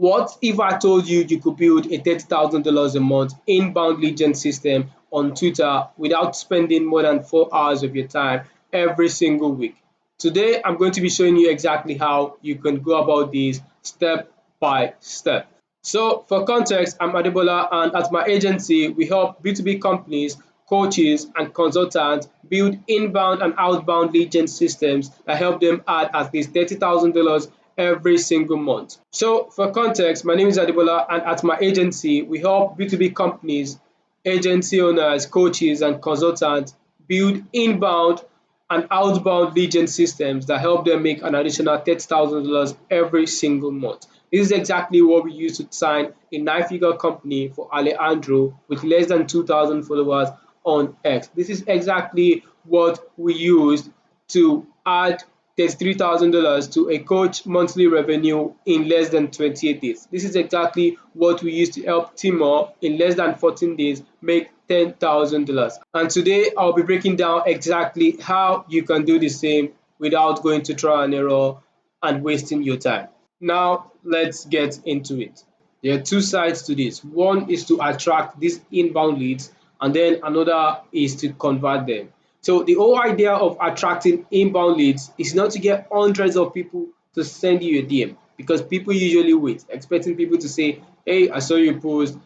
What if I told you you could build a $30,000 a month inbound lead gen system on Twitter without spending more than 4 hours of your time every single week? Today, I'm going to be showing you exactly how you can go about this step by step. So, for context, I'm Adebola, and at my agency, we help B2B companies, coaches, and consultants build inbound and outbound lead gen systems that help them add at least $30,000 every single month. So, for context, my name is Adebola, and at my agency, we help B2B companies, agency owners, coaches, and consultants build inbound and outbound lead gen systems that help them make an additional $30,000 every single month. This is exactly what we use to sign a nine-figure company for Alejandro with less than 2,000 followers on X. This is exactly what we used to add $33,000 to a coach monthly revenue in less than 28 days. This is exactly what we used to help Timor in less than 14 days make $10,000. And today I'll be breaking down exactly how you can do the same without going to trial and error and wasting your time. Now let's get into it. There are two sides to this. One is to attract these inbound leads, and then another is to convert them. So the whole idea of attracting inbound leads is not to get hundreds of people to send you a DM, because people usually wait, expecting people to say, hey, I saw your post,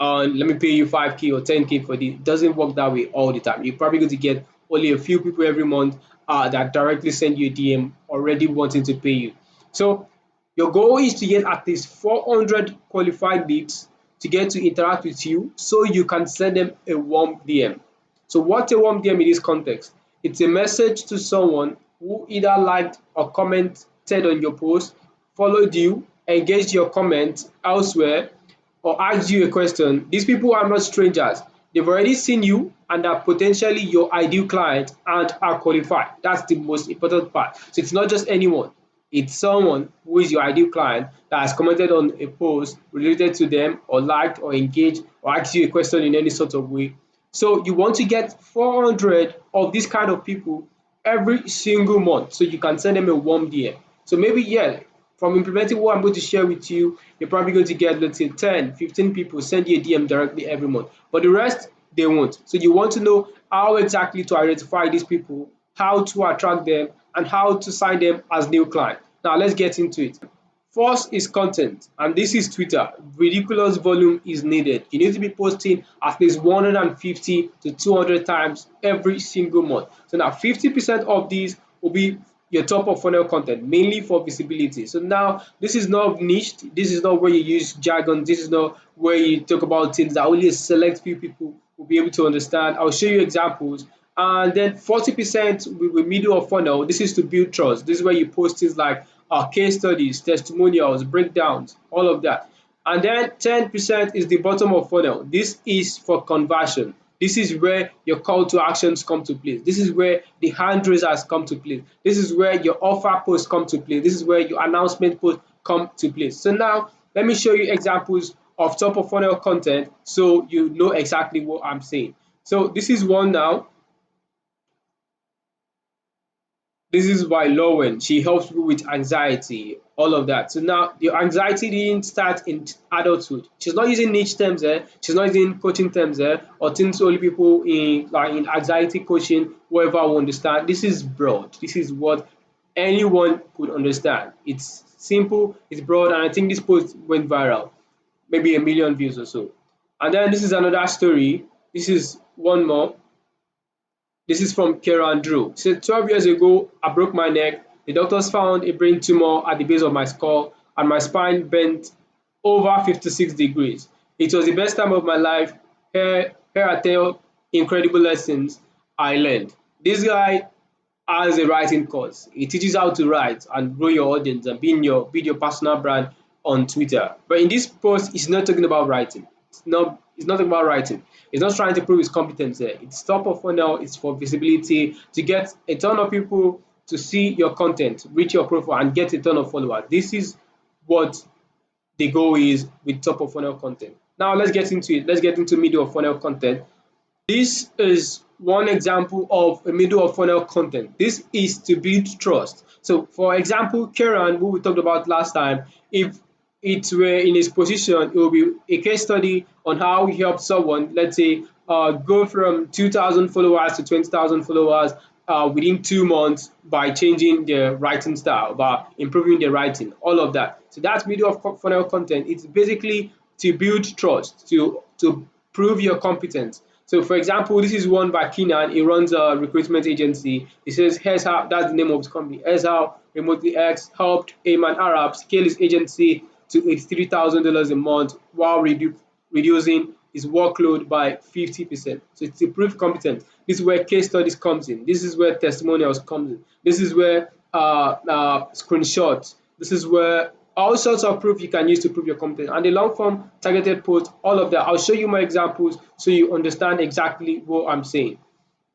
let me pay you 5K or 10K for this. It doesn't work that way all the time. You're probably going to get only a few people every month that directly send you a DM already wanting to pay you. So your goal is to get at least 400 qualified leads to get to interact with you so you can send them a warm DM. So what's a warm DM in this context? It's a message to someone who either liked or commented on your post, followed you, engaged your comment elsewhere, or asked you a question. These people are not strangers. They've already seen you and are potentially your ideal client and are qualified. That's the most important part. So it's not just anyone. It's someone who is your ideal client that has commented on a post related to them, or liked or engaged or asked you a question in any sort of way. So you want to get 400 of these kind of people every single month so you can send them a warm DM. So maybe, yeah, from implementing what I'm going to share with you, you're probably going to get, let's say, 10, 15 people send you a DM directly every month. But the rest, they won't. So you want to know how exactly to identify these people, how to attract them, and how to sign them as new clients. Now let's get into it. First is content, and this is Twitter. Ridiculous volume is needed. You need to be posting at least 150 to 200 times every single month. So now 50% of these will be your top of funnel content, mainly for visibility. So now this is not niched. This is not where you use jargon. This is not where you talk about things that only a select few people will be able to understand. I'll show you examples. And then 40% with middle of funnel. This is to build trust. This is where you post things like case studies, testimonials, breakdowns, all of that. And then 10% is the bottom of funnel. This is for conversion. This is where your call to actions come to place. This is where the hand raisers come to place. This is where your offer posts come to place. This is where your announcement posts come to place. So now let me show you examples of top of funnel content so you know exactly what I'm saying. So this is one now. This is by Lowen. She helps people with anxiety, all of that. So now your anxiety didn't start in adulthood. She's not using niche terms there. She's not using coaching terms there, or things only people in anxiety coaching, whoever will understand. This is broad. This is what anyone could understand. It's simple, it's broad, and I think this post went viral, maybe 1 million views or so. And then this is another story. This is one more. This is from Karen Drew. She said, 12 years ago, I broke my neck. The doctors found a brain tumor at the base of my skull, and my spine bent over 56 degrees. It was the best time of my life. Here I tell incredible lessons I learned. This guy has a writing course. He teaches how to write and grow your audience and build your personal brand on Twitter. But in this post, he's not talking about writing. It's not about writing. It's not trying to prove his competence there. It's top of funnel, it's for visibility, to get a ton of people to see your content, reach your profile, and get a ton of followers. This is what the goal is with top of funnel content. Now let's get into it. Let's get into middle of funnel content. This is one example of a middle of funnel content. This is to build trust. So for example, Karen, who we talked about last time, if it were in his position, it will be a case study on how he helped someone, let's say, go from 2,000 followers to 20,000 followers within 2 months by changing their writing style, by improving their writing, all of that. So that's middle of funnel content. It's basically to build trust, to prove your competence. So, for example, this is one by Keenan. He runs a recruitment agency. He says, "Here's how." That's the name of his company. "Here's how Remotely X helped Ayman Arab scale his agency to $83,000 a month while reducing his workload by 50%. So it's a proof competent. This is where case studies comes in. This is where testimonials comes in. This is where screenshots. This is where all sorts of proof you can use to prove your competence. And the long form targeted post, all of that. I'll show you my examples so you understand exactly what I'm saying.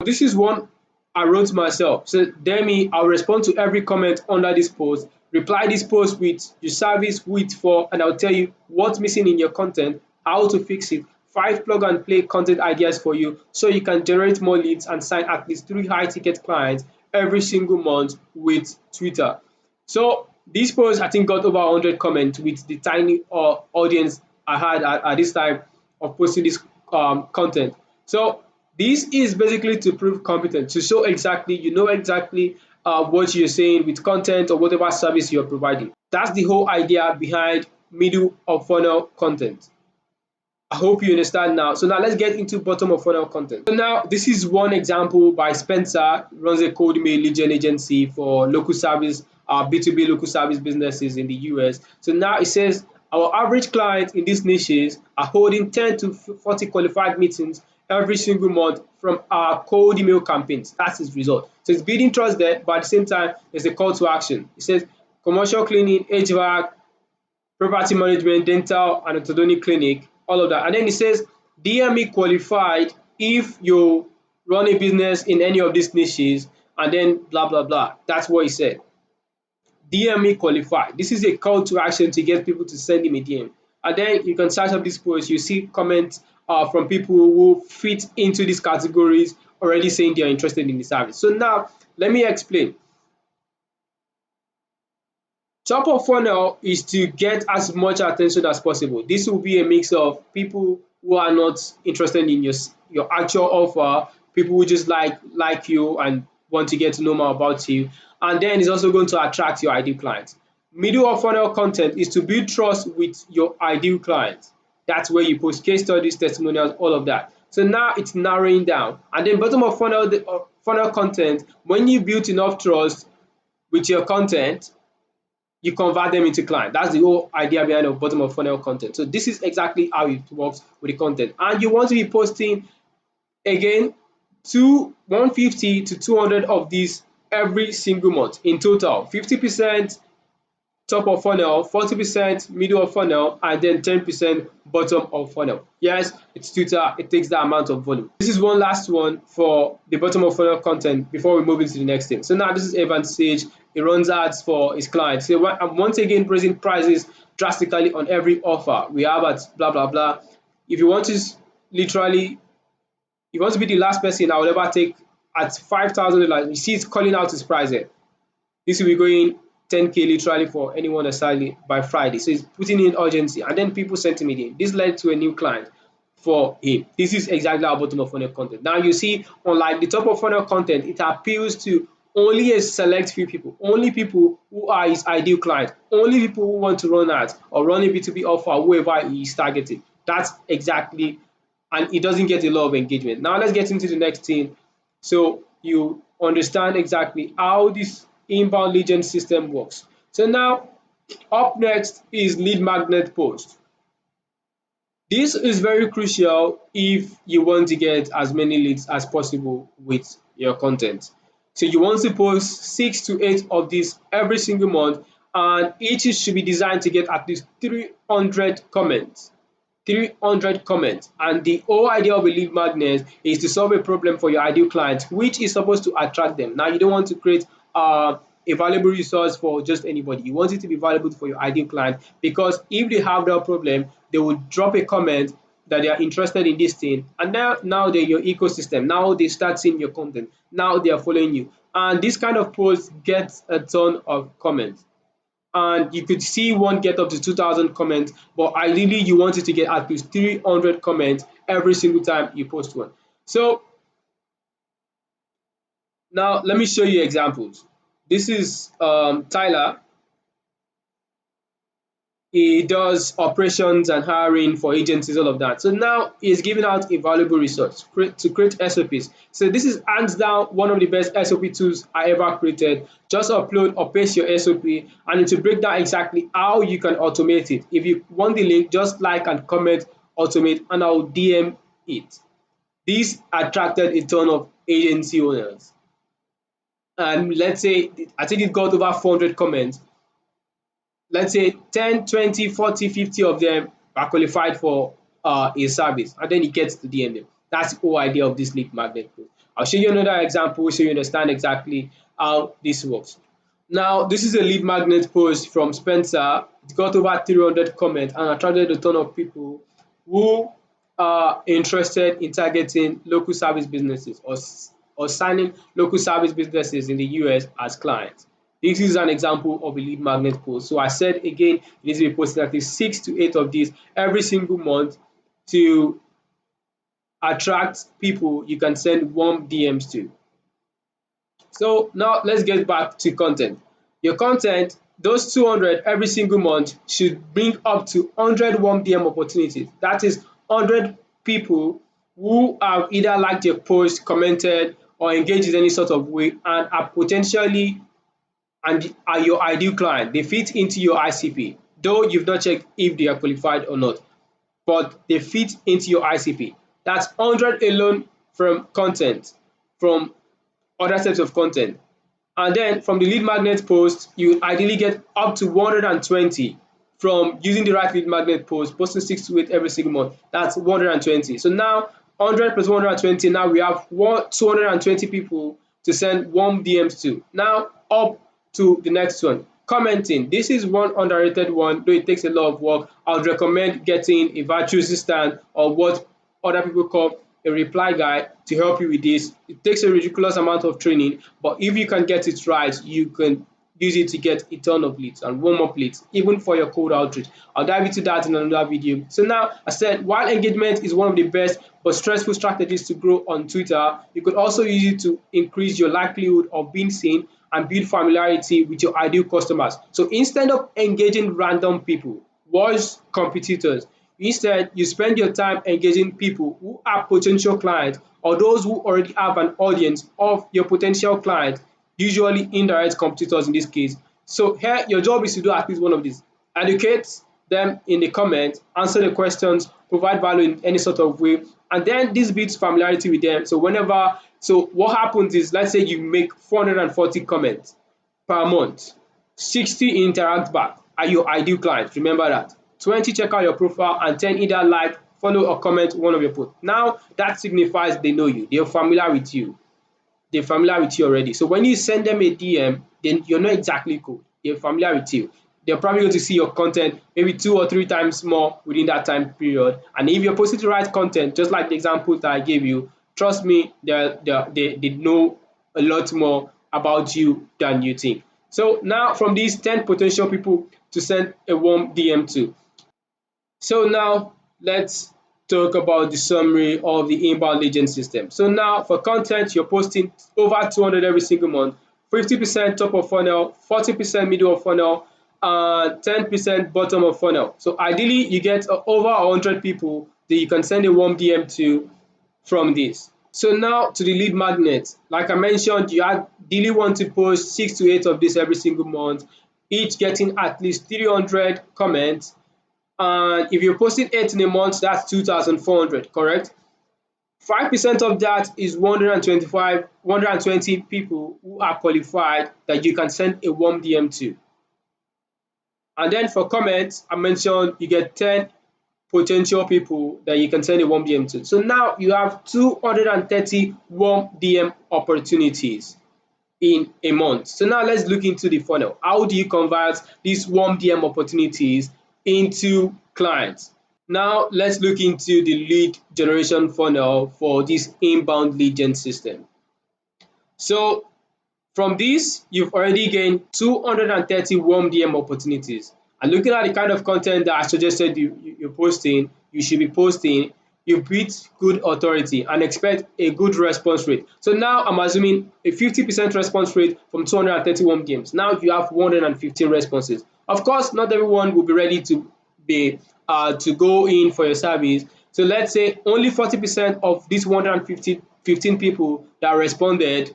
This is one I wrote myself. So Demi, I'll respond to every comment under this post. Reply this post with your service with for, and I'll tell you what's missing in your content, how to fix it, 5 plug-and-play content ideas for you so you can generate more leads and sign at least 3 high-ticket clients every single month with Twitter. So this post, I think, got over 100 comments with the tiny audience I had at this time of posting this content. So this is basically to prove competence, to show exactly, you know exactly what you're saying with content or whatever service you're providing. That's the whole idea behind middle of funnel content. I hope you understand now. So now let's get into bottom of funnel content. So now this is one example by Spencer, runs a cold email lead gen agency for local service, B2B local service businesses in the US. So now it says our average clients in these niches are holding 10 to 40 qualified meetings every single month from our cold email campaigns. That's his result. So it's building trust there, but at the same time, there's a call to action. It says commercial cleaning, HVAC, property management, dental and orthodontic clinic, all of that. And then it says DME qualified if you run a business in any of these niches, and then blah blah blah. That's what he said. DME qualified. This is a call to action to get people to send him a DM. And then you can search up this post. You see comments from people who fit into these categories already saying they are interested in the service. So now let me explain. Top of funnel is to get as much attention as possible. This will be a mix of people who are not interested in your actual offer, people who just like you and want to get to know more about you, and then it's also going to attract your ideal clients. Middle of funnel content is to build trust with your ideal clients. That's where you post case studies, testimonials, all of that. So now it's narrowing down. And then bottom of funnel, funnel content, when you build enough trust with your content, you convert them into client. That's the whole idea behind the bottom of funnel content. So this is exactly how it works with the content. And you want to be posting, again, 150 to 200 of these every single month in total. 50% top of funnel, 40% middle of funnel, and then 10% bottom of funnel. Yes, it's Twitter, it takes that amount of volume. This is one last one for the bottom of funnel content before we move into the next thing. So now this is Evan Sage. He runs ads for his clients. So I'm once again raising prices drastically on every offer we have at blah blah blah. If you want to literally, if you want to be the last person I will ever take at $5,000, you see it's calling out his price here. This will be going 10K literally for anyone assigned by Friday. So he's putting in urgency, and then people sent him again. This led to a new client for him. This is exactly our bottom of funnel content. Now you see, unlike the top of funnel content, it appeals to only a select few people, only people who are his ideal client, only people who want to run ads or run a B2B offer, whoever he is targeting. That's exactly, and it doesn't get a lot of engagement. Now let's get into the next thing so you understand exactly how this inbound lead gen system works. So now up next is lead magnet post. This is very crucial if you want to get as many leads as possible with your content. So you want to post 6 to 8 of these every single month, and each should be designed to get at least 300 comments. 300 comments. And the whole idea of a lead magnet is to solve a problem for your ideal client, which is supposed to attract them. Now you don't want to create a valuable resource for just anybody. You want it to be valuable for your ideal client, because if they have that problem, they will drop a comment that they are interested in this thing, and now they're your ecosystem. Now they start seeing your content. Now they are following you, and this kind of post gets a ton of comments. and you could see one get up to 2,000 comments, but ideally you want it to get at least 300 comments every single time you post one. So now let me show you examples. This is Tyler. He does operations and hiring for agencies, all of that. So now he's giving out a valuable resource to create SOPs. So this is hands down one of the best SOP tools I ever created. Just upload or paste your SOP and it will break down exactly how you can automate it. If you want the link, just like and comment automate and I'll DM it. This attracted a ton of agency owners. And let's say, I think it got over 400 comments. Let's say 10, 20, 40, 50 of them are qualified for a service, and then it gets to DM them. That's the whole idea of this lead magnet post. I'll show you another example so you understand exactly how this works. Now, this is a lead magnet post from Spencer. It got over 300 comments and attracted a ton of people who are interested in targeting local service businesses or signing local service businesses in the US as clients. This is an example of a lead magnet post. So I said again, it needs to be posted at least 6 to 8 of these every single month to attract people you can send warm DMs to. So now let's get back to content. Your content, those 200 every single month should bring up to 100 warm DM opportunities. That is 100 people who have either liked your post, commented, or engaged in any sort of way and are potentially and are your ideal client. They fit into your ICP, though you've not checked if they are qualified or not, but they fit into your ICP. That's 100 alone from content, from other types of content. And then from the lead magnet post, you ideally get up to 120 from using the right lead magnet post, posting 6 to 8 every single month. That's 120. So now 100 plus 120, now we have 220 people to send warm DMs to. Now up to the next one. Commenting. This is one underrated one, though it takes a lot of work. I would recommend getting a virtual assistant or what other people call a reply guy to help you with this. It takes a ridiculous amount of training, but if you can get it right, you can use it to get a ton of leads and warm up leads, even for your cold outreach. I'll dive into that in another video. So now, I said, while engagement is one of the best but stressful strategies to grow on Twitter, you could also use it to increase your likelihood of being seen and build familiarity with your ideal customers. So instead of engaging random people, voice competitors, instead you spend your time engaging people who are potential clients or those who already have an audience of your potential client, usually indirect competitors in this case. So here your job is to do at least one of these. Educate them in the comments, answer the questions, provide value in any sort of way, and then this builds familiarity with them. So what happens is, let's say you make 440 comments per month, 60 interact back are your ideal clients. Remember that. 20 check out your profile and 10 either like, follow or comment one of your posts. Now that signifies they know you, they're familiar with you. They're familiar with you already. So when you send them a DM, then you're not exactly cold. They're familiar with you. They're probably going to see your content maybe 2 or 3 times more within that time period. And if you're posting the right content, just like the example that I gave you, trust me, they know a lot more about you than you think. So now from these 10 potential people to send a warm DM to. So now let's talk about the summary of the inbound lead system. So now for content, you're posting over 200 every single month, 50% top of funnel, 40% middle of funnel, and 10% bottom of funnel. So ideally, you get over 100 people that you can send a warm DM to from this. So now to the lead magnet. Like I mentioned, you ideally want to post 6 to 8 of this every single month, each getting at least 300 comments. And if you're posting 8 in a month, that's 2,400, correct? 5% of that is 120 people who are qualified that you can send a warm DM to. And then for comments, I mentioned you get 10 potential people that you can send a warm DM to. So now you have 230 warm DM opportunities in a month. So now let's look into the funnel. How do you convert these warm DM opportunities into clients? Now let's look into the lead generation funnel for this inbound lead gen system. So From this, you've already gained 230 warm DM opportunities. And looking at the kind of content that I suggested you're posting, you should be posting, you beat good authority and expect a good response rate. So now I'm assuming a 50% response rate from 231 games. Now you have 115 responses. Of course, not everyone will be ready to go in for your service. So let's say only 40% of these 115 people that responded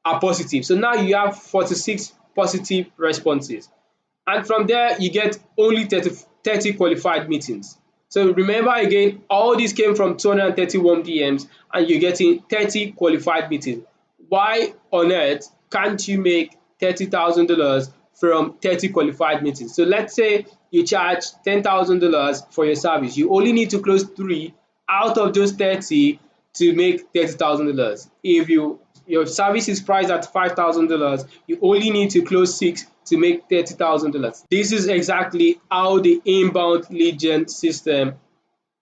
are positive. So now you have 46 positive responses. And from there, you get only 30 qualified meetings. So remember again, all these came from 231 DMs and you're getting 30 qualified meetings. Why on earth can't you make $30,000 from 30 qualified meetings? So let's say you charge $10,000 for your service. You only need to close 3 out of those 30 to make $30,000. If your service is priced at $5,000, you only need to close 6 to make $30,000. This is exactly how the inbound lead gen system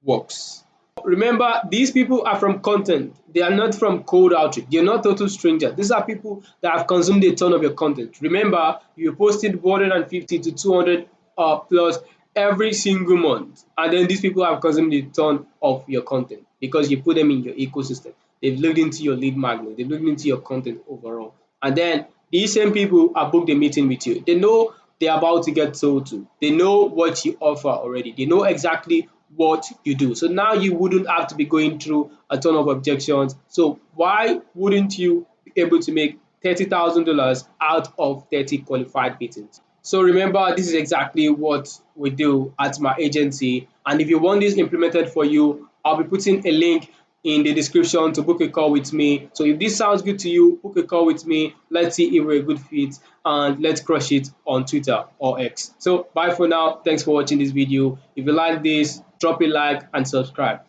works. Remember, these people are from content. They are not from cold outreach. They're not total strangers. These are people that have consumed a ton of your content. Remember, you posted 150 to 200 plus every single month. And then these people have consumed a ton of your content because you put them in your ecosystem. They've looked into your lead magnet. They've looked into your content overall. And then these same people have booked a meeting with you. They know they're about to get sold to. They know what you offer already. They know exactly what you do. So now you wouldn't have to be going through a ton of objections. So why wouldn't you be able to make $30,000 out of 30 qualified meetings? So remember, this is exactly what we do at my agency. And if you want this implemented for you, I'll be putting a link in the description to book a call with me. So if this sounds good to you, book a call with me. Let's see if we're a good fit and let's crush it on Twitter or X. So bye for now. Thanks for watching this video. If you like this, drop a like and subscribe.